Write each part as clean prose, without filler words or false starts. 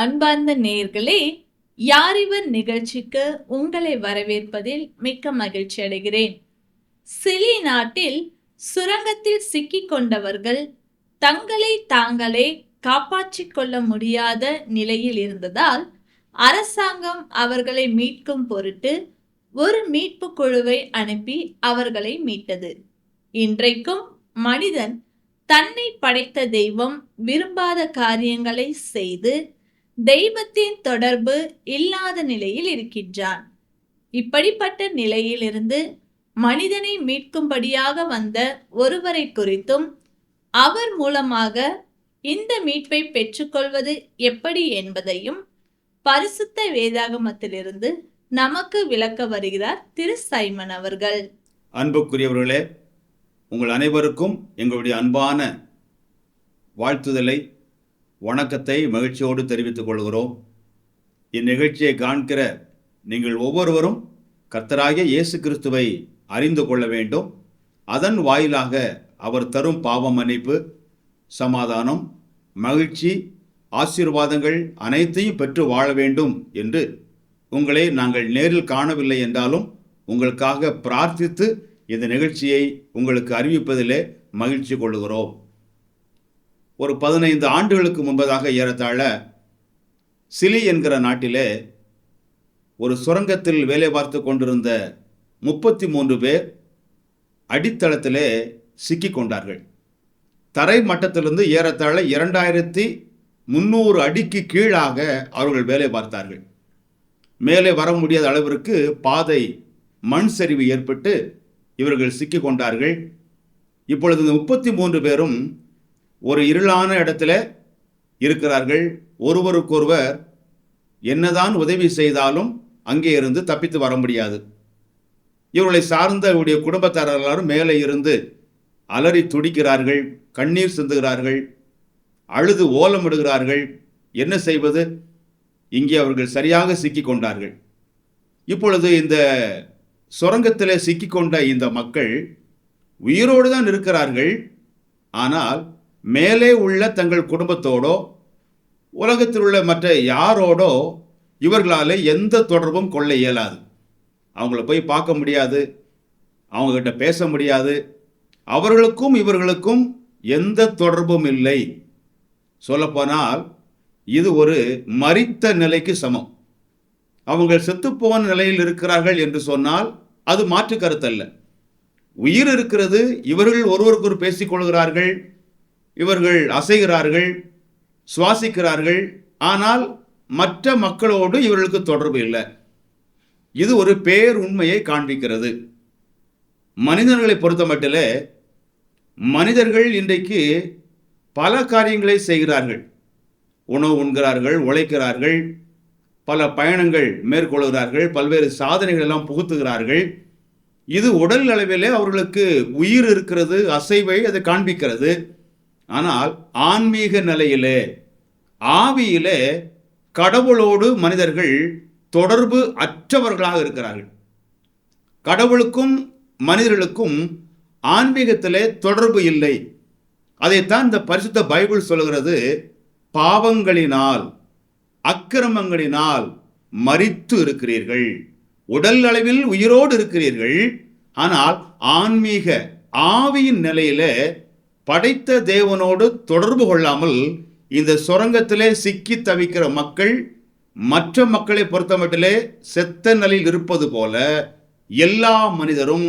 அன்பார்ந்த நேயர்களே, யாரிவர் நிகழ்ச்சிக்கு உங்களை வரவேற்பதில் மிக்க மகிழ்ச்சி அடைகிறேன். சிலி நாட்டில் சுரங்கத்தில் சிக்கிக் கொண்டவர்கள் தங்களை தாங்களே காப்பாற்றிக் கொள்ள முடியாத நிலையில் இருந்ததால் அரசாங்கம் அவர்களை மீட்கும் பொருட்டு ஒரு மீட்பு குழுவை அனுப்பி அவர்களை மீட்டது. இன்றைக்கும் மனிதன் தன்னை படைத்த தெய்வம் விரும்பாத காரியங்களை செய்து தெய்வத்தின் தொடர்பு இல்லாத நிலையில் இருக்கின்றான். இப்படிப்பட்ட நிலையிலிருந்து மனிதனை மீட்கும்படியாக வந்த ஒருவரை குறித்தும் அவர் மூலமாக இந்த மீட்பை பெற்றுக்கொள்வது எப்படி என்பதையும் பரிசுத்த வேதாகமத்திலிருந்து நமக்கு விளக்க வருகிறார் திரு சைமன் அவர்கள். அன்புக்குரியவர்களே, உங்கள் அனைவருக்கும் எங்களுடைய அன்பான வாழ்த்துதலை, வணக்கத்தை மகிழ்ச்சியோடு தெரிவித்துக் கொள்கிறோம். இந்நிகழ்ச்சியை காண்கிற நீங்கள் ஒவ்வொருவரும் கர்த்தராகிய இயேசு கிறிஸ்துவை அறிந்து கொள்ள வேண்டும். அதன் வாயிலாக அவர் தரும் பாவ மன்னிப்பு, சமாதானம், மகிழ்ச்சி, ஆசீர்வாதங்கள் அனைத்தையும் பெற்று வாழ வேண்டும் என்று உங்களை நாங்கள் நேரில் காணவில்லை என்றாலும் உங்களுக்காக பிரார்த்தித்து இந்த நிகழ்ச்சியை உங்களுக்கு அறிவிப்பதிலே மகிழ்ச்சி கொள்கிறோம். ஒரு 15 ஆண்டுகளுக்கு முன்பதாக ஏறத்தாழ சிலி என்கிற நாட்டிலே ஒரு சுரங்கத்தில் வேலை பார்த்து கொண்டிருந்த 33 பேர் அடித்தளத்திலே சிக்கிக் கொண்டார்கள். தரை மட்டத்திலிருந்து ஏறத்தாழ 2300 அடிக்கு கீழாக அவர்கள் வேலை பார்த்தார்கள். மேலே வர முடியாத அளவிற்கு பாதை மண் சரிவு ஏற்பட்டு இவர்கள் சிக்கிக் கொண்டார்கள். இப்பொழுது 33 பேரும் ஒரு இருளான இடத்துல இருக்கிறார்கள். ஒருவருக்கொருவர் என்னதான் உதவி செய்தாலும் அங்கே இருந்து தப்பித்து வர முடியாது. இவர்களை சார்ந்த அவருடைய குடும்பத்தார் எல்லாரும் மேலே இருந்து அலறி துடிக்கிறார்கள், கண்ணீர் சிந்துகிறார்கள், அழுது ஓலமிடுகிறார்கள். என்ன செய்வது? இங்கே அவர்கள் சரியாக சிக்கிக் கொண்டார்கள். இப்பொழுது இந்த சுரங்கத்திலே சிக்கிக்கொண்ட இந்த மக்கள் உயிரோடு தான் இருக்கிறார்கள். ஆனால் மேலே உள்ள தங்கள் குடும்பத்தோடோ உலகத்தில் உள்ள மற்ற யாரோடோ இவர்களால் எந்த தொடர்பும் கொள்ள இயலாது. அவங்கள போய் பார்க்க முடியாது, அவங்ககிட்ட பேச முடியாது. அவர்களுக்கும் இவர்களுக்கும் எந்த தொடர்பும் இல்லை. சொல்லப்போனால் இது ஒரு மரித்த நிலைக்கு சமம். அவங்க செத்துப்போன நிலையில் இருக்கிறார்கள் என்று சொன்னால் அது மாற்று கருத்தல்ல. உயிர் இருக்கிறது. இவர்கள் ஒருவருக்கொரு பேசிக்கொள்கிறார்கள், இவர்கள் அசைகிறார்கள், சுவாசிக்கிறார்கள். ஆனால் மற்ற மக்களோடு இவர்களுக்கு தொடர்பு இல்லை. இது ஒரு பேர் உண்மையை காண்பிக்கிறது. மனிதர்களை பொறுத்த மட்டிலே மனிதர்கள் இன்றைக்கு பல காரியங்களை செய்கிறார்கள். உணவு உண்கிறார்கள், உழைக்கிறார்கள், பல பயணங்கள் மேற்கொள்கிறார்கள், பல்வேறு சாதனைகள் எல்லாம் புகுத்துகிறார்கள். இது உடல் அளவிலே அவர்களுக்கு உயிர் இருக்கிறது, அசைவை அதை காண்பிக்கிறது. ஆனால் ஆன்மீக நிலையிலே, ஆவியிலே கடவுளோடு மனிதர்கள் தொடர்பு அற்றவர்களாக இருக்கிறார்கள். கடவுளுக்கும் மனிதர்களுக்கும் ஆன்மீகத்திலே தொடர்பு இல்லை. அதைத்தான் இந்த பரிசுத்த பைபிள் சொல்கிறது. பாவங்களினால் அக்கிரமங்களினால் மரித்து இருக்கிறீர்கள். உடல் அளவில் உயிரோடு இருக்கிறீர்கள். ஆனால் ஆன்மீக ஆவியின் நிலையில படைத்த தேவனோடு தொடர்பு கொள்ளாமல் இந்த சுரங்கத்திலே சிக்கி தவிக்கிற மக்கள் மற்ற மக்களை பொறுத்தமட்டிலே செத்த நிலையில் இருப்பது போல எல்லா மனிதரும்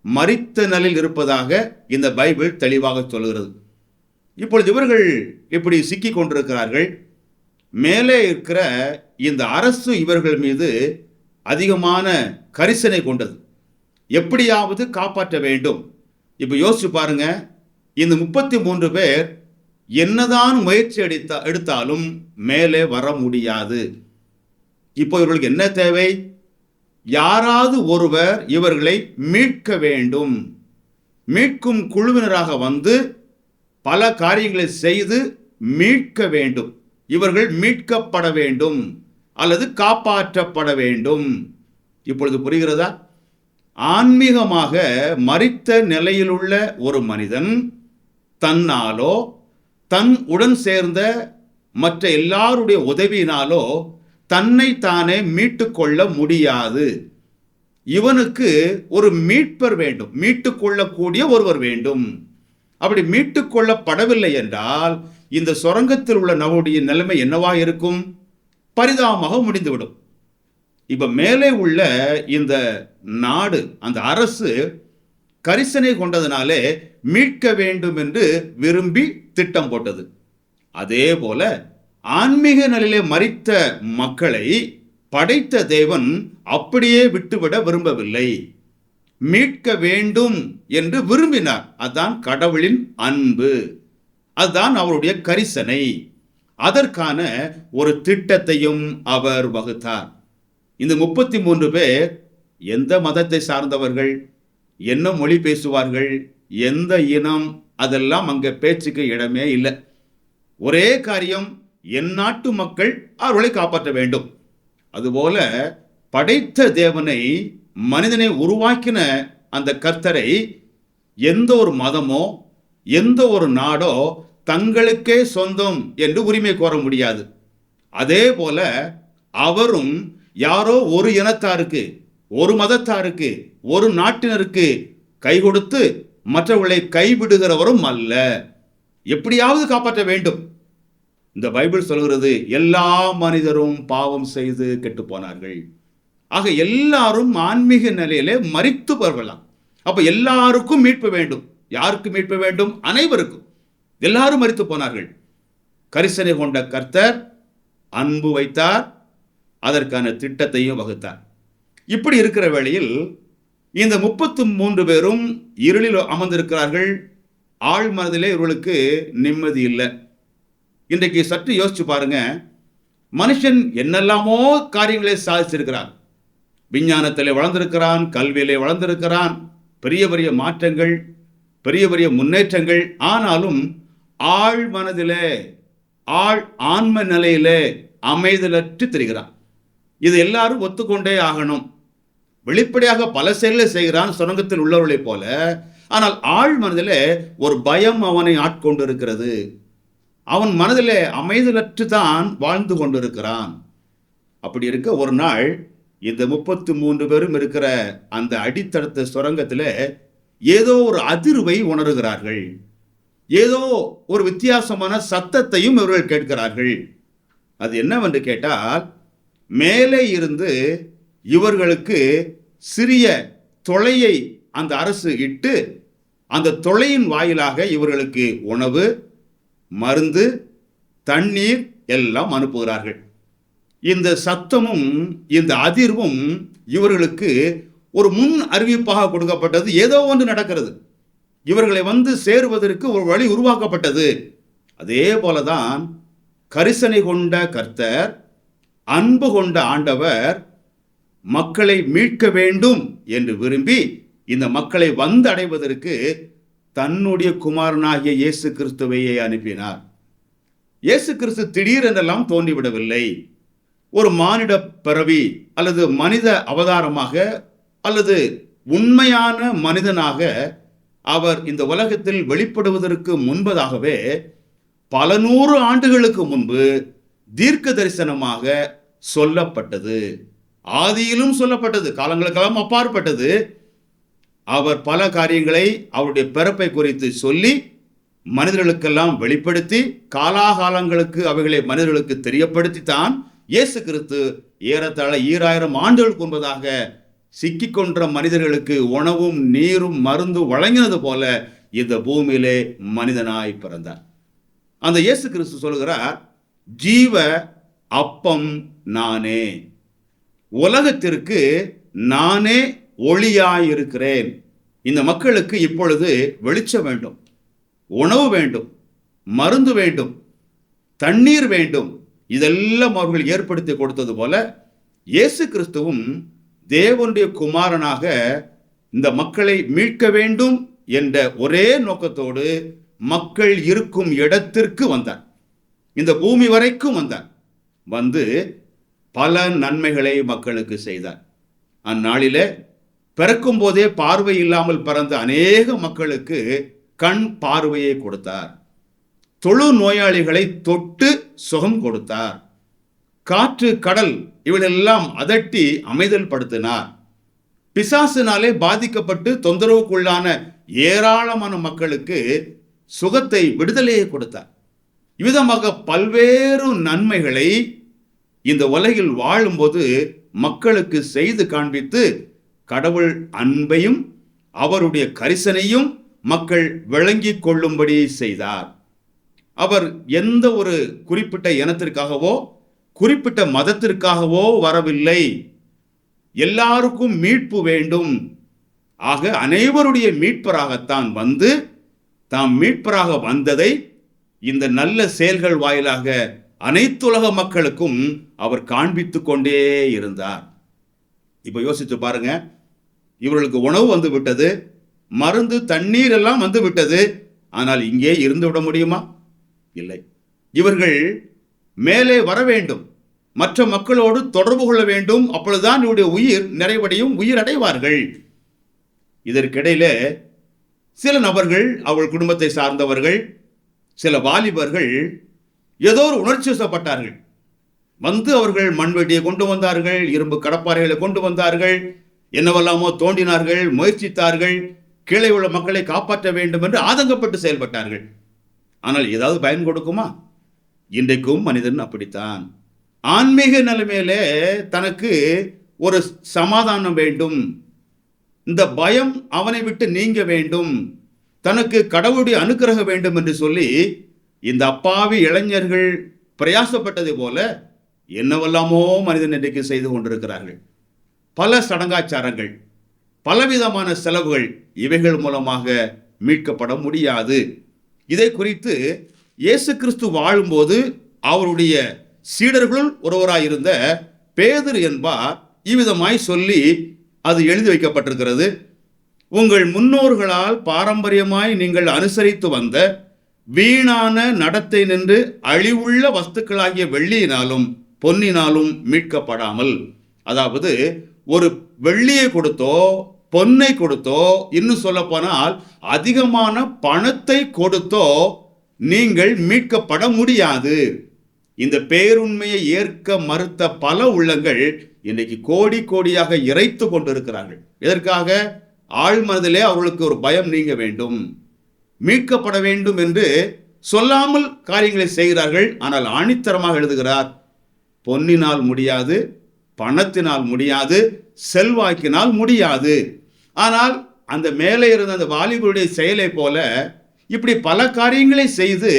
மரித்த நிலையில் இருப்பதாக இந்த பைபிள் தெளிவாக சொல்கிறது. இப்பொழுது இவர்கள் இப்படி சிக்கி கொண்டிருக்கிறார்கள். மேலே இருக்கிற இந்த அரசு இவர்கள் மீது அதிகமான கரிசனை கொண்டது. எப்படியாவது காப்பாற்ற வேண்டும். இப்போ யோசிச்சு பாருங்க, இந்த 33 பேர் என்னதான் முயற்சி எடுத்தாலும் மேலே வர முடியாது. இப்போ இவர்களுக்கு என்ன தேவை? யாராவது ஒருவர் இவர்களை மீட்க வேண்டும். மீட்கும் குழுவினராக வந்து பல காரியங்களை செய்து மீட்க வேண்டும். இவர்கள் மீட்கப்பட வேண்டும் அல்லது காப்பாற்றப்பட வேண்டும். இப்பொழுது புரிகிறதா? ஆன்மீகமாக மரித்த நிலையிலுள்ள ஒரு மனிதன் தன்னாலோ தன் உடன் சேர்ந்த மற்ற எல்லாருடைய உதவியினாலோ தன்னை தானே மீட்டு கொள்ள முடியாது. இவனுக்கு ஒரு மீட்பர் வேண்டும், மீட்டுக் கொள்ளக்கூடிய ஒருவர் வேண்டும். அப்படி மீட்டுக் கொள்ளப்படவில்லை என்றால் இந்த சுரங்கத்தில் உள்ள நம்முடைய நிலைமை என்னவா இருக்கும்? பரிதாபமாக முடிந்துவிடும். இப்ப மேலே உள்ள இந்த நாடு, அந்த அரசு கரிசனை கொண்டதினாலே மீட்க வேண்டும் என்று விரும்பி திட்டம் போட்டது. அதே போல ஆன்மீக நிலையிலே மரித்த மக்களை படைத்த தேவன் அப்படியே விட்டுவிட விரும்பவில்லை, மீட்க வேண்டும் என்று விரும்பினார். அதுதான் கடவுளின் அன்பு, அதுதான் அவருடைய கரிசனை. அதற்கான ஒரு திட்டத்தையும் அவர் வகுத்தார். இந்த 33 பேர் எந்த மதத்தை சார்ந்தவர்கள், என்ன மொழி பேசுவார்கள், எந்த இனம், அதெல்லாம் அங்க பேச்சுக்கு இடமே இல்லை. ஒரே காரியம், என் நாட்டு மக்கள் அவர்களை காப்பாற்ற வேண்டும். அதுபோல படைத்த தேவனை, மனிதனை உருவாக்கின அந்த கர்த்தரை எந்த ஒரு மதமோ எந்த ஒரு நாடோ தங்களுக்கே சொந்தம் என்று உரிமை கோர முடியாது. அதே போல அவரும் யாரோ ஒரு இனத்தாருக்கு, ஒரு மதத்தாருக்கு, ஒரு நாட்டினருக்கு கை கொடுத்து மற்றவர்களை கைவிடுகிறவரும் அல்ல. எப்படியாவது காப்பாற்ற வேண்டும். இந்த பைபிள் சொல்கிறது, எல்லா மனிதரும் பாவம் செய்து கெட்டு போனார்கள். ஆக எல்லாரும் ஆன்மீக நிலையிலே மரித்து போகலாம். அப்ப எல்லாருக்கும் மீட்பு வேண்டும். யாருக்கு மீட்பு வேண்டும்? அனைவருக்கும். எல்லாரும் மரித்து போனார்கள். கரிசனை கொண்ட கர்த்தர் அன்பு வைத்தார், அதற்கான திட்டத்தையும் வகுத்தார். இப்படி இருக்கிற வேளையில் இந்த 33 பேரும் இருளில் அமர்ந்திருக்கிறார்கள். ஆழ் மனதிலே இவர்களுக்கு நிம்மதி இல்லை. இன்றைக்கு சற்று யோசிச்சு பாருங்க, மனுஷன் என்னெல்லாமோ காரியங்களை சாதிச்சிருக்கிறான். விஞ்ஞானத்திலே வளர்ந்திருக்கிறான், கல்வியிலே வளர்ந்திருக்கிறான், பெரிய பெரிய மாற்றங்கள், பெரிய பெரிய முன்னேற்றங்கள். ஆனாலும் ஆழ் மனதிலே, ஆன்ம நிலையிலே அமைதலற்று தெரிகிறான். இது எல்லாரும் ஒத்துக்கொண்டே ஆகணும். வெளிப்படையாக பல செயல்களை செய்கிறான் சுரங்கத்தில் உள்ளவர்களைப் போல. ஆனால் ஆழ் மனதிலே ஒரு பயம் அவனை ஆட்கொண்டு இருக்கிறது. அவன் மனதிலே அமைதலற்று தான் வாழ்ந்து கொண்டிருக்கிறான். அப்படி இருக்க ஒரு நாள் இந்த 33 பேரும் இருக்கிற அந்த அடித்தளத்த சுரங்கத்தில் ஏதோ ஒரு அதிர்வை உணர்கிறார்கள். ஏதோ ஒரு வித்தியாசமான சத்தத்தையும் இவர்கள் கேட்கிறார்கள். அது என்னவென்று கேட்டால், மேலே இருந்து இவர்களுக்கு சிறிய தொலையை அந்த அரசு இட்டு, அந்த தொலையின் வாயிலாக இவர்களுக்கு உணவு, மருந்து, தண்ணீர் எல்லாம் அனுப்புகிறார்கள். இந்த சத்தமும் இந்த அதிர்வும் இவர்களுக்கு ஒரு முன் அறிவிப்பாக கொடுக்கப்பட்டது. ஏதோ ஒன்று நடக்கிறது, இவர்களை வந்து சேருவதற்கு ஒரு வழி உருவாக்கப்பட்டது. அதே போலதான் கரிசனை கொண்ட கர்த்தர், அன்பு கொண்ட ஆண்டவர் மக்களை மீட்க வேண்டும் என்று விரும்பி இந்த மக்களை வந்து அடைவதற்கு தன்னுடைய குமாரனாகிய இயேசு கிறிஸ்துவையே அனுப்பினார். இயேசு கிறிஸ்து திடீரென்றெல்லாம் தோன்றிவிடவில்லை. ஒரு மானிட பிறவி அல்லது மனித அவதாரமாக அல்லது உண்மையான மனிதனாக அவர் இந்த உலகத்தில் வெளிப்படுவதற்கு முன்பதாகவே பல 100 ஆண்டுகளுக்கு முன்பு தீர்க்க தரிசனமாக சொல்லப்பட்டது. ஆதியிலும் சொல்லப்பட்டது, காலங்களுக்கெல்லாம் அப்பாற்பட்டது. அவர் பல காரியங்களை அவருடைய பிறப்பை குறித்து சொல்லி மனிதர்களுக்கெல்லாம் வெளிப்படுத்தி காலாகாலங்களுக்கு அவைகளை மனிதர்களுக்கு தெரியப்படுத்தித்தான் இயேசு கிறிஸ்து ஏறத்தாழ 2000 ஆண்டுகளுக்கு முன்பதாக சிக்கிக்கொன்ற மனிதர்களுக்கு உணவும் நீரும் மருந்து வழங்கினது போல இந்த பூமியிலே மனிதனாய் பிறந்தார். அந்த இயேசு கிறிஸ்து சொல்கிறார், ஜீவ அப்பம் நானே, உலகத்திற்கு நானே ஒளியாயிருக்கிறேன். இந்த மக்களுக்கு இப்பொழுது வெளிச்சம் வேண்டும், உணவு வேண்டும், மருந்து வேண்டும், தண்ணீர் வேண்டும். இதெல்லாம் அவர்கள் ஏற்படுத்தி கொடுத்தது போல இயேசு கிறிஸ்துவும் தேவனுடைய குமாரனாக இந்த மக்களை மீட்க வேண்டும் என்ற ஒரே நோக்கத்தோடு மக்கள் இருக்கும் இடத்திற்கு வந்தார். இந்த பூமி வரைக்கும் வந்தார். வந்து பல நன்மைகளை மக்களுக்கு செய்தார். அந்நாளிலே பிறக்கும் போதே பார்வை இல்லாமல் பிறந்த அநேக மக்களுக்கு கண் பார்வையை கொடுத்தார். தொழு நோயாளிகளை தொட்டு சுகம் கொடுத்தார். காற்று, கடல் இவளெல்லாம் அதட்டி அமைதல் படுத்தினார். பிசாசினாலே பாதிக்கப்பட்டு தொந்தரவுக்குள்ளான ஏராளமான மக்களுக்கு சுகத்தை, விடுதலையை கொடுத்தார். இவ்விதமாக பல்வேறு நன்மைகளை இந்த உலகில் வாழும்போது மக்களுக்கு செய்து காண்பித்து கடவுள் அன்பையும் அவருடைய கரிசனையும் மக்கள் விளங்கிக் கொள்ளும்படி செய்தார். அவர் எந்த ஒரு குறிப்பிட்ட இனத்திற்காகவோ குறிப்பிட்ட மதத்திற்காகவோ வரவில்லை. எல்லாருக்கும் மீட்பு வேண்டும். ஆக அனைவருடைய மீட்பராகத்தான் வந்து தாம் மீட்பராக வந்ததை இந்த நல்ல செயல்கள் வாயிலாக அனைத்துலக மக்களுக்கும் அவர் காண்பித்து கொண்டே இருந்தார். இப்போ யோசித்து பாருங்க, இவர்களுக்கு உணவு வந்து விட்டது, மருந்து, தண்ணீர் எல்லாம் வந்து விட்டது. ஆனால் இங்கே இருந்து விட முடியுமா? இல்லை. இவர்கள் மேலே வர வேண்டும், மற்ற மக்களோடு தொடர்பு கொள்ள வேண்டும். அப்பொழுதுதான் இவருடைய உயிர் நிறைவடையும், உயிர் அடைவார்கள். இதற்கிடையில சில நபர்கள், அவள் குடும்பத்தை சார்ந்தவர்கள், சில வாலிபர்கள் ஏதோ ஒரு உணர்ச்சி வசப்பட்டார்கள். வந்து அவர்கள் மண்வெட்டியை கொண்டு வந்தார்கள், இரும்பு கடப்பாறைகளை கொண்டு வந்தார்கள், என்னவெல்லாமோ தோண்டினார்கள், முயற்சித்தார்கள், கீழே உள்ள மக்களை காப்பாற்ற வேண்டும் என்று ஆதங்கப்பட்டு செயல்பட்டார்கள். ஆனால் ஏதாவது பயன் கொடுக்குமா? இன்றைக்கும் மனிதன் அப்படித்தான். ஆன்மீக நிலைமையிலே தனக்கு ஒரு சமாதானம் வேண்டும், இந்த பயம் அவனை விட்டு நீங்க வேண்டும், தனக்கு கடவுளுடைய அனுக்கிரகம் வேண்டும் என்று சொல்லி இந்த அப்பாவி இளைஞர்கள் பிரயாசப்பட்டதை போல என்னவெல்லாமோ மனிதன் இன்றைக்கு செய்து கொண்டிருக்கிறார்கள். பல சடங்காச்சாரங்கள், பலவிதமான செலவுகள், இவைகள் மூலமாக மீட்கப்பட முடியாது. இதை குறித்து இயேசு கிறிஸ்து வாழும்போது அவருடைய சீடர்களுள் ஒருவராயிருந்த பேதுரு என்பார் இவ்விதமாய் சொல்லி அது எழுதி வைக்கப்பட்டிருக்கிறது. உங்கள் முன்னோர்களால் பாரம்பரியமாய் நீங்கள் அனுசரித்து வந்த வீணான நடத்தை நின்று அழிவுள்ள வஸ்துக்களாகிய வெள்ளியினாலும் பொன்னினாலும் மீட்கப்படாமல், அதாவது ஒரு வெள்ளியை கொடுத்தோ பொன்னை கொடுத்தோ, இன்னும் சொல்ல போனால் அதிகமான பணத்தை கொடுத்தோ நீங்கள் மீட்கப்பட முடியாது. இந்த பேருண்மையை ஏற்க மறுத்த பல உள்ளங்கள் இன்றைக்கு கோடி கோடியாக இறைத்து கொண்டிருக்கிறார்கள். எதற்காக? ஆழ்மனதிலே அவர்களுக்கு ஒரு பயம் நீங்க வேண்டும், மீட்கப்பட வேண்டும் என்று சொல்லாமல் காரியங்களை செய்கிறார்கள். ஆனால் ஆணித்தரமாக எழுதுகிறார், பொன்னினால் முடியாது, பணத்தினால் முடியாது, செல்வாக்கினால் முடியாது. ஆனால் அந்த மேலே இருந்த அந்த வாலிபருடைய செயலை போல இப்படி பல காரியங்களை செய்து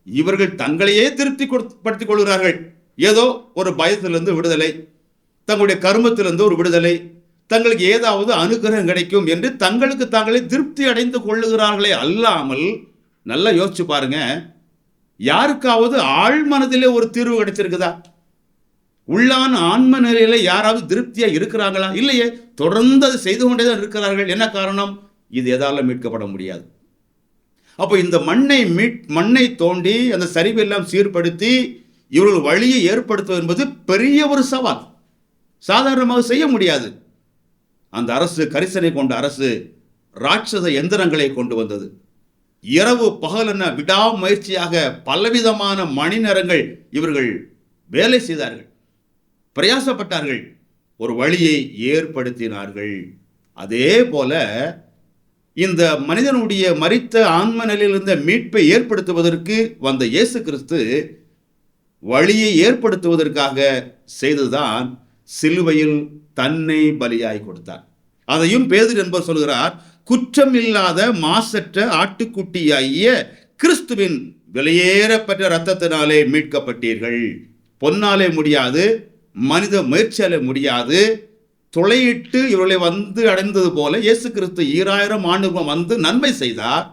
இவர்கள் தங்களையே திருப்திப்படுத்திக் கொள்கிறார்கள். ஏதோ ஒரு பயத்திலிருந்து விடுதலை, தங்களுடைய கர்மத்திலிருந்து ஒரு விடுதலை, தங்களுக்கு ஏதாவது அனுகிரகம் கிடைக்கும் என்று தங்களுக்கு தாங்களே திருப்தி அடைந்து கொள்ளுகிறார்களே அல்லாமல், நல்லா யோசிச்சு பாருங்க, யாருக்காவது ஆழ்மனதிலே ஒரு தீர்வு கிடைச்சிருக்குதா? உள்ளான ஆன்ம நிலையில யாராவது திருப்தியா இருக்கிறாங்களா? இல்லையே. தொடர்ந்து அதை செய்து கொண்டேதான் இருக்கிறார்கள். என்ன காரணம்? இது எதால மீட்கப்பட முடியாது. அப்போ இந்த மண்ணை தோண்டி அந்த சரிவெல்லாம் சீர்படுத்தி இவர்கள் வழியை ஏற்படுத்துவது என்பது பெரிய ஒரு சவால். சாதாரணமாக செய்ய முடியாது. அந்த அரசு, கரிசனை கொண்ட அரசு, ராட்சத எந்திரங்களை கொண்டு வந்தது. இரவு பகலென விடாமுயற்சியாக பலவிதமான மணி நேரங்கள் இவர்கள் வேலை செய்தார்கள், பிரயாசப்பட்டார்கள், ஒரு வழியை ஏற்படுத்தினார்கள். அதே போல இந்த மனிதனுடைய மரித்த ஆன்ம நிலையிலிருந்த மீட்பை ஏற்படுத்துவதற்கு வந்த இயேசு கிறிஸ்து வழியை ஏற்படுத்துவதற்காக செய்துதான் சிலுவையில் தன்னை பலியாய் கொடுத்தார். அதையும் பேதுரு என்பவர் சொல்கிறார், குற்றம் இல்லாத மாசற்ற ஆட்டுக்குட்டியாகிய கிறிஸ்துவின் விலையேறப்பட்ட இரத்தத்தினாலே மீட்கப்பட்டீர்கள். பொன்னாலே முடியாது, மனித முயற்சியாலே முடியாது. துளையிட்டு இவர்களை வந்து அடைந்தது போல இயேசு கிறிஸ்து 2000 ஆண்டுகள் வந்து நன்மை செய்தார்.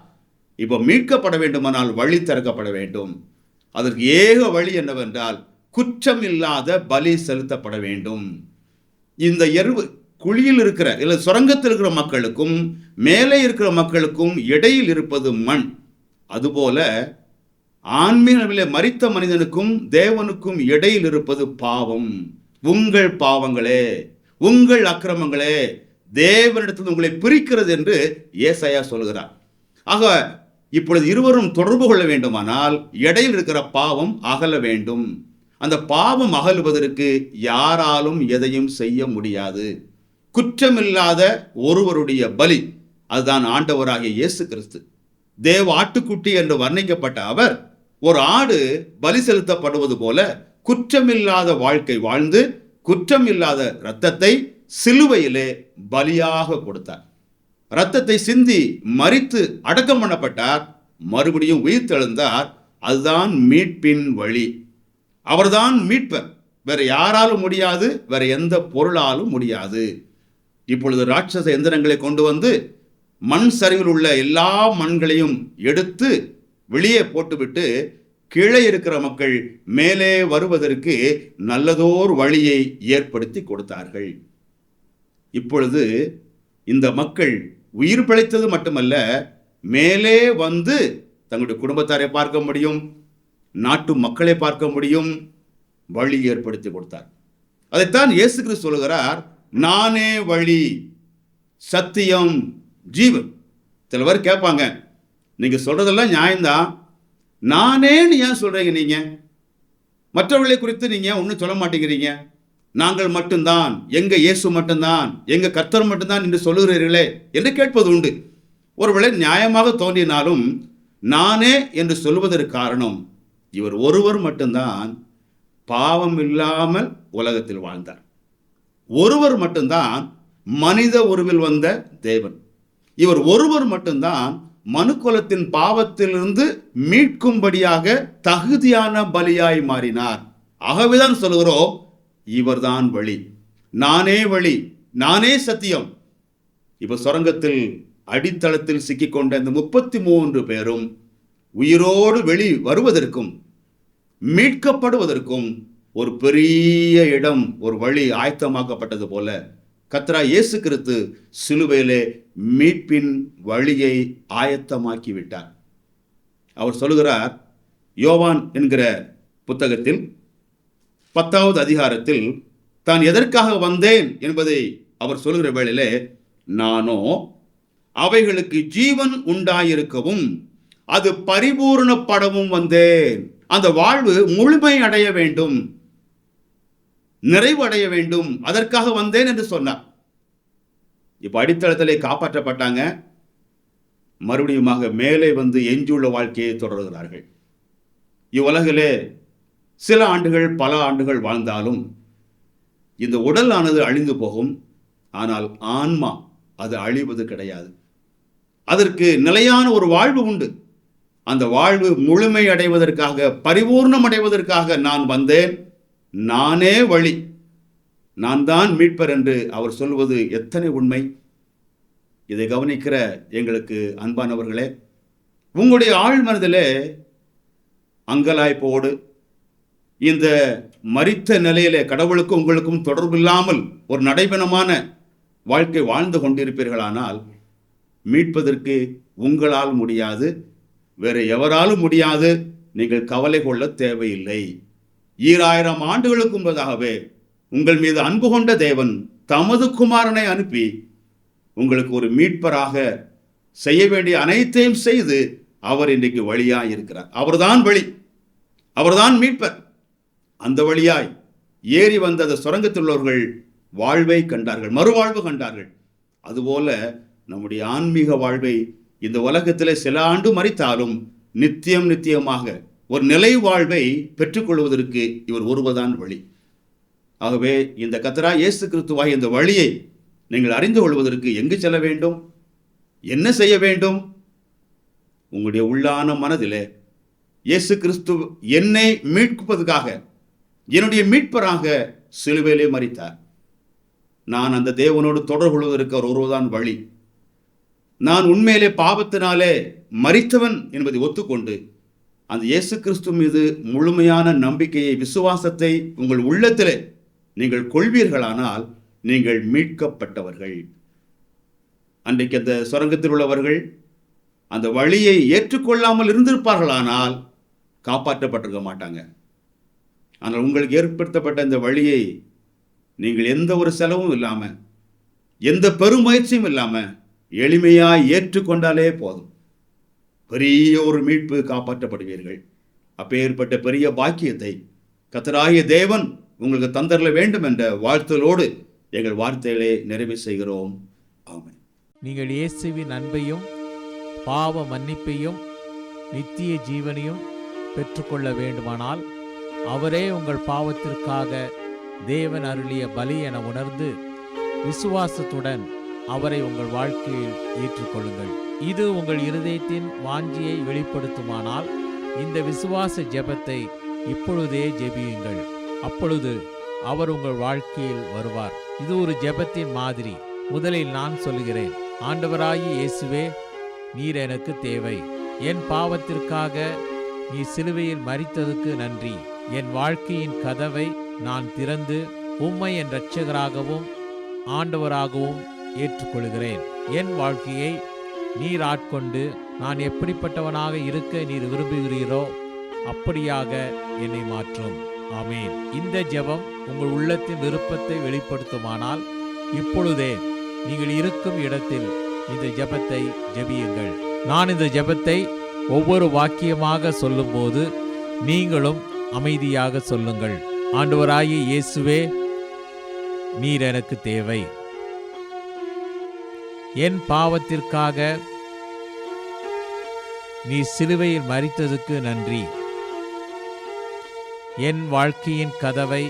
இப்போ மீட்கப்பட வேண்டுமானால் வழி திறக்கப்பட வேண்டும். அதற்கு ஏக வழி என்னவென்றால் குற்றம் இல்லாத பலி செலுத்தப்பட வேண்டும். இந்த குழியில் இருக்கிற இல்லை சுரங்கத்தில் இருக்கிற மக்களுக்கும் மேலே இருக்கிற மக்களுக்கும் இடையில் இருப்பது மண். அதுபோல ஆன்மீக மரித்த மனிதனுக்கும் தேவனுக்கும் இடையில் இருப்பது பாவம். உங்கள் பாவங்களே, உங்கள் அக்கிரமங்களே தேவனிடத்தில் உங்களை பிரிக்கிறது என்று ஏசாயா சொல்கிறார். ஆக இப்பொழுது இருவரும் தொடர்பு கொள்ள வேண்டுமானால் இடையில் இருக்கிற பாவம் அகல வேண்டும். அந்த பாவம் அகலுவதற்கு யாராலும் எதையும் செய்ய முடியாது. குற்றமில்லாத ஒருவருடைய பலி, அதுதான் ஆண்டவராகிய இயேசு கிறிஸ்து. தேவ ஆட்டுக்குட்டி என்று வர்ணிக்கப்பட்ட அவர் ஒரு ஆடு பலி செலுத்தப்படுவது போல குற்றமில்லாத வாழ்க்கை வாழ்ந்து குற்றமில்லாத இரத்தத்தை சிலுவையிலே பலியாக கொடுத்தார். இரத்தத்தை சிந்தி மரித்து அடக்கம் பண்ணப்பட்டார், மறுபடியும் உயிர்த்தெழுந்தார். அதுதான் மீட்பின் வழி. அவர்தான் மீட்பர். வேற யாராலும் முடியாது, வேற எந்த பொருளாலும் முடியாது. இப்பொழுது ராட்சச எந்திரங்களை கொண்டு வந்து மண் சரிவில் உள்ள எல்லா மண்களையும் எடுத்து வெளியே போட்டுவிட்டு கீழே இருக்கிற மக்கள் மேலே வருவதற்கு நல்லதோர் வழியை ஏற்படுத்தி கொடுத்தார்கள். இப்பொழுது இந்த மக்கள் உயிர் பிழைத்தது மட்டுமல்ல, மேலே வந்து தங்களுடைய குடும்பத்தாரை பார்க்க முடியும், நாட்டு மக்களை பார்க்க முடியும், வழி ஏற்படுத்தி கொடுத்தார். அதைத்தான் இயேசு கிறிஸ்து சொல்கிறார், நானே வழி, சத்தியம், ஜீவன். சில பேர் கேட்பாங்க, நீங்க சொல்றதெல்லாம் நியாயம்தான், நானேன்னு ஏன் சொல்றீங்க? நீங்க மற்றவர்களை குறித்து நீங்க ஒன்றும் சொல்ல மாட்டேங்கிறீங்க. நாங்கள் மட்டும்தான், எங்க இயேசு மட்டும்தான், எங்க கர்த்தர் மட்டும்தான் என்று சொல்லுகிறீர்களே என்று கேட்பது உண்டு. ஒருவேளை நியாயமாக தோன்றினாலும் நானே என்று சொல்வதற்கு காரணம், இவர் ஒருவர் மட்டும்தான் பாவம் இல்லாமல் உலகத்தில் வாழ்ந்தார். ஒருவர் மட்டும்தான் மனித உருவில் வந்த தேவன். இவர் ஒருவர் மட்டும்தான் மனுக்குலத்தின் பாவத்திலிருந்து மீட்கும்படியாக தகுதியான பலியாய் மாறினார். ஆகவேதான் சொல்கிறோம், இவர்தான் வழி, நானே வழி, நானே சத்தியம். இப்ப சுரங்கத்தில் அடித்தளத்தில் சிக்கிக்கொண்ட இந்த 33 பேரும் உயிரோடு வெளி வருவதற்கும் மீட்கப்படுவதற்கும் ஒரு பெரிய இடம், ஒரு வழி ஆயத்தமாக்கப்பட்டது போல கர்த்தராகிய இயேசு கிறிஸ்து சிலுவையிலே மீட்பின் வழியை ஆயத்தமாக்கி விட்டார். அவர் சொல்லுகிறார், யோவான் என்கிற புத்தகத்தில் 10வது அதிகாரத்தில் தான் எதற்காக வந்தேன் என்பதை அவர் சொல்லுகிற வேளையிலே, நானோ அவைகளுக்கு ஜீவன் உண்டாயிருக்கவும் அது பரிபூர்ணப்படவும் வந்தேன். அந்த வாழ்வு முழுமை அடைய வேண்டும், நிறைவு அடைய வேண்டும், அதற்காக வந்தேன் என்று சொன்னார். இப்ப அடித்தளத்திலே காப்பாற்றப்பட்டாங்க, மறுபடியுமாக மேலே வந்து எஞ்சியுள்ள வாழ்க்கையை தொடர்கிறார்கள். இவ்வுலகிலே சில ஆண்டுகள் பல ஆண்டுகள் வாழ்ந்தாலும் இந்த உடலானது அழிந்து போகும், ஆனால் ஆன்மா அது அழிவது கிடையாது. அதற்கு நிலையான ஒரு வாழ்வு உண்டு. அந்த வாழ்வு முழுமை அடைவதற்காக, பரிபூர்ணம் அடைவதற்காக நான் வந்தேன், நானே வழி, நான் தான் மீட்பர் என்று அவர் சொல்வது எத்தனை உண்மை. இதை கவனிக்கிற எங்களுக்கு அன்பானவர்களே, உங்களுடைய ஆழ் மனதிலே அங்கலாய்ப்போடு இந்த மரித்த நிலையிலே கடவுளுக்கும் உங்களுக்கும் தொடர்பு இல்லாமல் ஒரு நடைபெணமான வாழ்க்கை வாழ்ந்து கொண்டிருப்பீர்களானால் மீட்பதற்கு உங்களால் முடியாது, வேறு எவராலும் முடியாது. நீங்கள் கவலை கொள்ள தேவையில்லை. 2000 ஆண்டுகளுக்கு முன்பதாகவே உங்கள் மீது அன்பு கொண்ட தேவன் தமது குமாரனை அனுப்பி உங்களுக்கு ஒரு மீட்பராக செய்ய வேண்டிய அனைத்தையும் செய்து அவர் இன்றைக்கு வழியாய் இருக்கிறார். அவர்தான் வழி, அவர்தான் மீட்பர். அந்த வழியாய் ஏறி வந்த அந்த சுரங்கத்தில் உள்ளவர்கள் வாழ்வை கண்டார்கள், மறுவாழ்வு கண்டார்கள். அதுபோல நம்முடைய ஆன்மீக வாழ்வை இந்த உலகத்திலே சில ஆண்டு மரித்தாலும் நித்தியமாக ஒரு நிலை வாழ்வை பெற்றுக்கொள்வதற்கு இவர் ஒருவர்தான் வழி. ஆகவே இந்த கர்த்தராகிய இயேசு கிறிஸ்துவாகிய இந்த வழியை நீங்கள் அறிந்து கொள்வதற்கு எங்கு செல்ல வேண்டும், என்ன செய்ய வேண்டும்? உங்களுடைய உள்ளான மனதிலே இயேசு கிறிஸ்து என்னை மீட்பதற்காக, என்னுடைய மீட்பராக சிலுவையிலே மரித்தார். நான் அந்த தேவனோடு தொடர்பு கொள்வதற்கு அவர் ஒருவர்தான் வழி. நான் உண்மையிலே பாவத்தினாலே மரித்தவன் என்பதை ஒத்துக்கொண்டு அந்த இயேசு கிறிஸ்து மீது முழுமையான நம்பிக்கையை, விசுவாசத்தை உங்கள் உள்ளத்திலே நீங்கள் கொள்வீர்களானால் நீங்கள் மீட்கப்பட்டவர்கள். அன்றைக்கு அந்த சுரங்கத்தில் உள்ளவர்கள் அந்த வழியை ஏற்றுக்கொள்ளாமல் இருந்திருப்பார்களானால் காப்பாற்றப்பட்டிருக்க மாட்டாங்க. ஆனால் உங்களுக்கு ஏற்படுத்தப்பட்ட இந்த வழியை நீங்கள் எந்த ஒரு செலவும் இல்லாமல், எந்த பெருமுயற்சியும் இல்லாமல் எளிமையாய் ஏற்றுக்கொண்டாலே போதும். பெரிய ஒரு மீட்பு காப்பாற்றப்படுவீர்கள். அப்பேற்பட்ட பெரிய பாக்கியத்தை கர்த்தராகிய தேவன் உங்களுக்கு தந்தரல வேண்டும் என்ற வாழ்த்தலோடு எங்கள் வார்த்தைகளை நிறைவு செய்கிறோம். ஆமென். நீங்கள் இயேசுவின் அன்பையும் பாவ மன்னிப்பையும் நித்திய ஜீவனையும் பெற்றுக்கொள்ள வேண்டுமானால் அவரே உங்கள் பாவத்திற்காக தேவன் அருளிய பலி என உணர்ந்து விசுவாசத்துடன் அவரை உங்கள் வாழ்க்கையில் ஏற்றுக்கொள்ளுங்கள். இது உங்கள் இருதயத்தின் வாஞ்சியை வெளிப்படுத்துமானால் இந்த விசுவாச ஜெபத்தை இப்பொழுதே ஜெபியுங்கள். அப்பொழுது அவர் உங்கள் வாழ்க்கையில் வருவார். இது ஒரு ஜெபத்தின் மாதிரி. முதலில் நான் சொல்லுகிறேன். ஆண்டவராகிய இயேசுவே, நீர் எனக்கு தேவை. என் பாவத்திற்காக நீ சிலுவையில் மரித்ததுக்கு நன்றி. என் வாழ்க்கையின் கதவை நான் திறந்து உம்மை என் இரட்சகராகவும் ஆண்டவராகவும் ஏற்றுக்கொள்கிறேன். என் வாழ்க்கையை நீர் ஆட்கொண்டு நான் எப்படிப்பட்டவனாக இருக்க நீர் விரும்புகிறீரோ அப்படியாக என்னை மாற்றும். ஆமேன். இந்த ஜெபம் உங்கள் உள்ளத்தின் விருப்பத்தை வெளிப்படுத்துமானால் இப்பொழுதே நீங்கள் இருக்கும் இடத்தில் இந்த ஜெபத்தை ஜெபியுங்கள். நான் இந்த ஜெபத்தை ஒவ்வொரு வாக்கியமாக சொல்லும்போது நீங்களும் அமைதியாக சொல்லுங்கள். ஆண்டவராகிய இயேசுவே, நீர் எனக்கு தேவை. என் பாவத்திற்காக நீ சிலுவையில் மரித்ததுக்கு நன்றி. என் வாழ்க்கையின் கதவை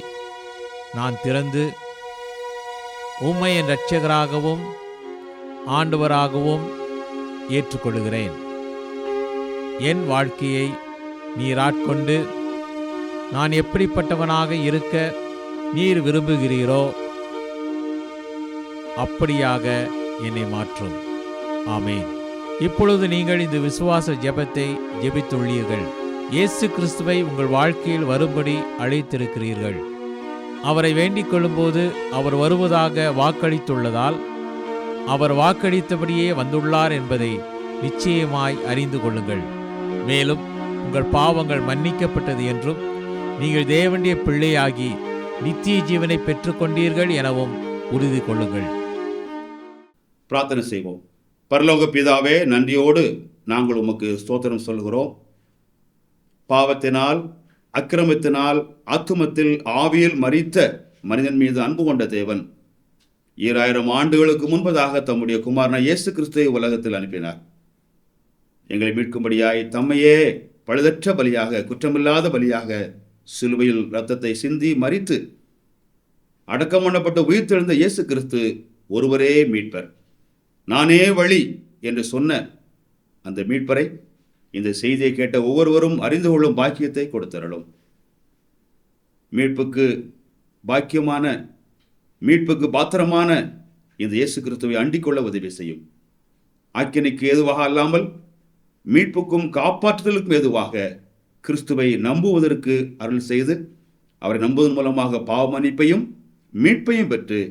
நான் திறந்து உம்மை என் இரட்சகராகவும் ஆண்டவராகவும் ஏற்றுக்கொள்கிறேன். என் வாழ்க்கையை நீர் ஆட்கொண்டு நான் எப்படிப்பட்டவனாக இருக்க நீர் விரும்புகிறீரோ அப்படியாக என்னை மாற்றும். ஆமேன். இப்பொழுது நீங்கள் இந்த விசுவாச ஜெபத்தை ஜெபித்துள்ளீர்கள். இயேசு கிறிஸ்துவை உங்கள் வாழ்க்கையில் வரும்படி அழைத்திருக்கிறீர்கள். அவரை வேண்டிக் கொள்ளும்போது அவர் வருவதாக வாக்களித்துள்ளதால் அவர் வாக்களித்தபடியே வந்துள்ளார் என்பதை நிச்சயமாய் அறிந்து கொள்ளுங்கள். மேலும் உங்கள் பாவங்கள் மன்னிக்கப்பட்டது என்றும் நீங்கள் தேவனுடைய பிள்ளையாகி நித்திய ஜீவனை பெற்றுக்கொண்டீர்கள் எனவும் உறுதி கொள்ளுங்கள். பிரார்த்தனை செய்வோம். பரலோக பிதாவே, நன்றியோடு நாங்கள் உமக்கு ஸ்தோத்திரம் சொல்கிறோம். பாவத்தினால் அக்கிரமத்தினால் ஆத்துமத்தில் ஆவியில் மரித்த மனிதன் மீது அன்பு கொண்ட தேவன் 2000 ஆண்டுகளுக்கு முன்பதாக தம்முடைய குமாரனை இயேசு கிறிஸ்துவை உலகத்தில் அனுப்பினார். எங்களை மீட்கும்படியாய் தம்மையே பழுதற்ற பலியாக, குற்றமில்லாத பலியாக சிலுவையில் இரத்தத்தை சிந்தி மரித்து அடக்கம் பண்ணப்பட்டு உயிர்த்தெழுந்த இயேசு கிறிஸ்து ஒருவரே மீட்பர், நானே வழி என்று சொன்ன அந்த மீட்பரை இந்த செய்தியை கேட்ட ஒவ்வொருவரும் அறிந்து கொள்ளும் பாக்கியத்தை கொடுத்தருளும். மீட்புக்கு பாக்கியமான, மீட்புக்கு பாத்திரமான இந்த இயேசு கிறிஸ்துவை அண்டிக்கொள்ள உதவி செய்யும். ஆக்கினைக்கு ஏதுவாக அல்லாமல் மீட்புக்கும் காப்பாற்றுதலுக்கும் ஏதுவாக கிறிஸ்துவை நம்புவதற்கு அருள் செய்து அவரை நம்புவதன் மூலமாக பாவ மன்னிப்பையும் மீட்பையும் பெற்று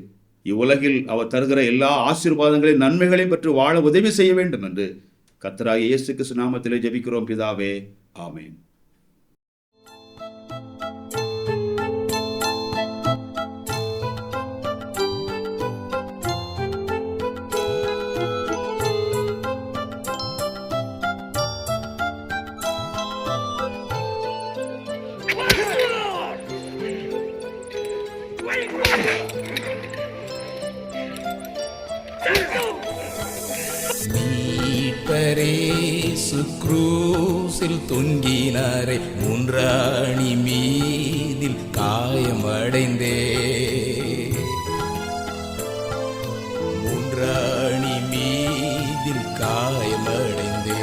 இவ்வுலகில் அவர் தருகிற எல்லா ஆசீர்வாதங்களையும் நன்மைகளையும் பெற்று வாழ உதவி செய்ய வேண்டும் என்று கர்த்தராகிய இயேசு கிறிஸ்து நாமத்திலே ஜெபிக்கிறோம் பிதாவே. ஆமென். மீட்பரேசு க்ரூசில் தொங்கினாரே, மூன்றாணி மீதில் காயமடைந்தே, மூன்றாணி மீதில் காயமடைந்தே.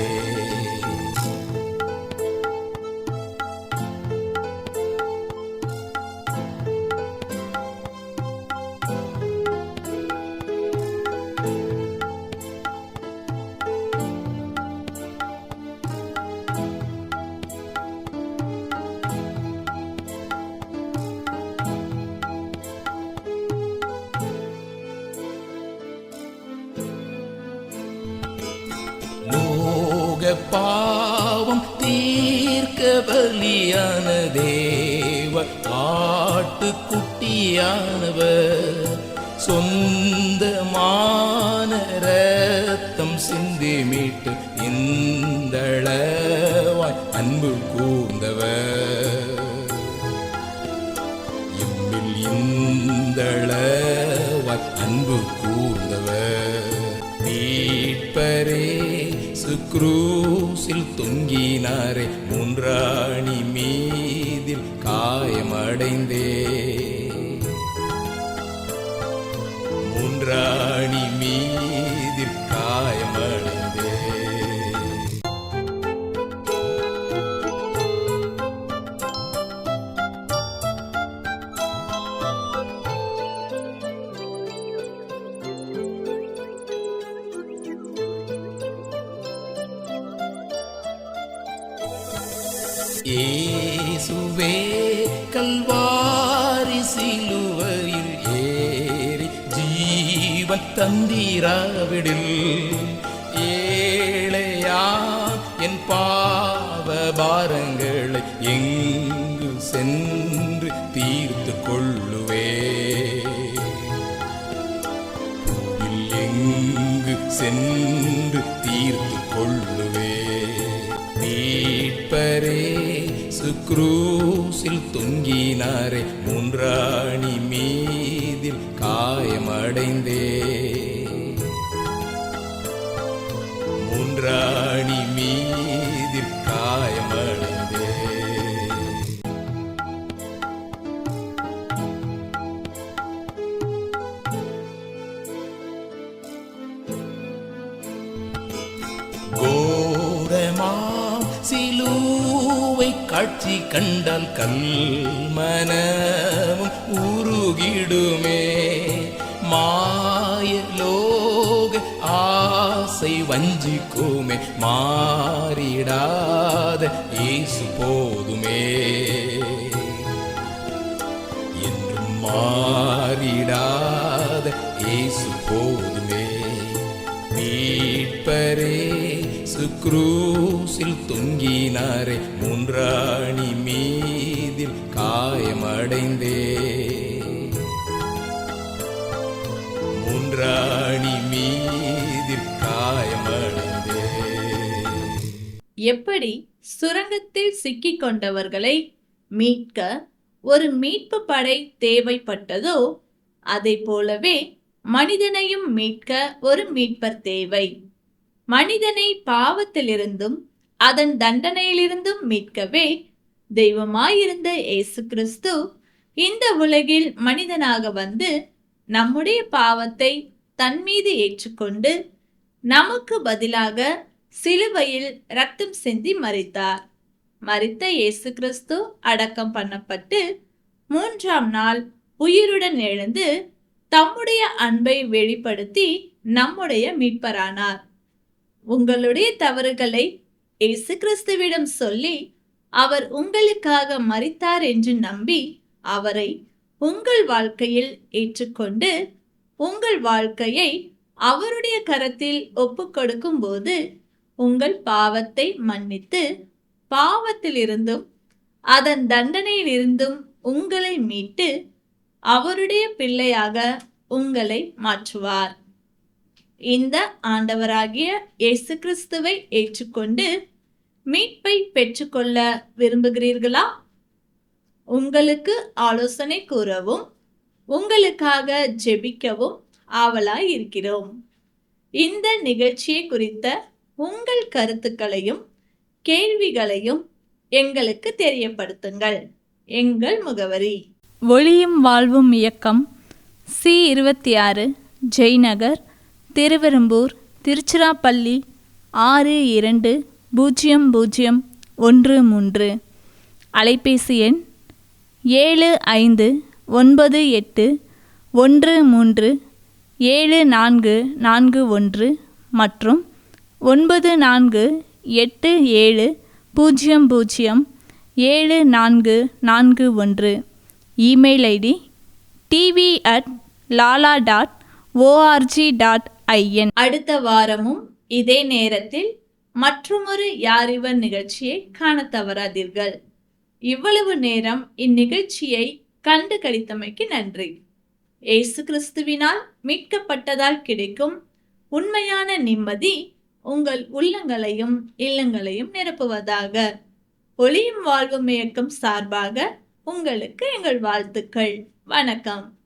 பாவம் தீர்க்க பலியான தேவ ஆட்டுக்குட்டியானவர், சொந்தமான ரத்தம் சிந்தி மீட்டு இந்த அன்பு கூர்ந்தவர். எம்மில் இந்தளவாய் அன்பு கூர்ந்தவர். மீட்பரே சுக்ரூசில் தொங்கினாரே, மூன்றாணி மீதில் காயமடைந்தே, மூன்றாணி மீதில் காயமடைந்தே. இயேசுவே கல்வாரி சிலுவையில் ஏறி ஜீவன் தந்தீராவிடில், ஏழையா என் பாவ பாரங்களை எங்கு சென்று தீர்த்து கொள்ளுவே, எங்கு சென்று தீர்த்து கொள்ளுவே. மீட்பரே சுக்ரூசில் தொங்கினாரே, மூன்றாணி மீதில் காயமடைந்தே, மூன்றாணி மீதில் காயமடைந்தே. கோரமாம் சிலுவை காட்சி கண்டால் கல்மனமும் உருகிடுமே, மாயலோக ஆசை வஞ்சிக்குமே, மாறிடாத இயேசு போதுமே, என்றும் மாறிடாத இயேசு போதுமே. மீட்பரே சுக்ரூசில் தொங்கினாரே, மூன்றாணி மீதில் காயமடைந்தே, மூன்றாணி மீதில் காயமடைந்தே. எப்படி சுரங்கத்தில் சிக்கிக் கொண்டவர்களை மீட்க ஒரு மீட்பு படை தேவைப்பட்டதோ, அதை போலவே மனிதனையும் மீட்க ஒரு மீட்பர் தேவை. மனிதனை பாவத்திலிருந்தும் அதன் தண்டனையிலிருந்தும் மீட்கவே தெய்வமாயிருந்த இயேசு கிறிஸ்து இந்த உலகில் மனிதனாக வந்து நம்முடைய பாவத்தை தன் மீது ஏற்றுக்கொண்டு நமக்கு பதிலாக சிலுவையில் இரத்தம் சிந்தி மரித்தார். மரித்த இயேசு கிறிஸ்து அடக்கம் பண்ணப்பட்டு 3ஆம் நாள் உயிருடன் எழுந்து தம்முடைய அன்பை வெளிப்படுத்தி நம்முடைய மீட்பரானார். உங்களுடைய தவறுகளை இயேசு கிறிஸ்துவிடம் சொல்லி அவர் உங்களுக்காக மரித்தார் என்று நம்பி அவரை உங்கள் வாழ்க்கையில் ஏற்றுக்கொண்டு உங்கள் வாழ்க்கையை அவருடைய கரத்தில் ஒப்புக்கொடுக்கும் போது உங்கள் பாவத்தை மன்னித்து பாவத்திலிருந்தும் அதன் தண்டனையிலிருந்தும் உங்களை மீட்டு அவருடைய பிள்ளையாக உங்களை மாற்றுவார். இந்த ஆண்டவராகிய இயேசு கிறிஸ்துவை ஏற்றுக்கொண்டு மீட்பை பெற்றுக்கொள்ள விரும்புகிறீர்களா? உங்களுக்கு ஆலோசனை கூறவும் உங்களுக்காக ஜெபிக்கவும் ஆவலாய் இருக்கிறோம். இந்த நிகழ்ச்சியை குறித்த உங்கள் கருத்துக்களையும் கேள்விகளையும் எங்களுக்கு தெரியப்படுத்துங்கள். எங்கள் முகவரி: ஒளியும் வாழ்வும் இயக்கம், C26, ஜெய்நகர், திருவெரும்பூர், திருச்சிராப்பள்ளி 620013. அலைபேசி எண் 7598137441 மற்றும் 9487007441. Email ID tv@lala.org.in. அடுத்த வாரமும் இதே நேரத்தில் மற்றுமொரு யாரிவர் நிகழ்ச்சியை காண தவறாதீர்கள். இவ்வளவு நேரம் இந்நிகழ்ச்சியை கண்டு களித்தமைக்கு நன்றி. இயேசு கிறிஸ்துவினால் மீட்கப்பட்டதால் கிடைக்கும் உண்மையான நிம்மதி உங்கள் உள்ளங்களையும் இல்லங்களையும் நிரப்புவதாக. ஒளியும் வாழ்வும் இயக்கம் சார்பாக உங்களுக்கு எங்கள் வாழ்த்துக்கள். வணக்கம்.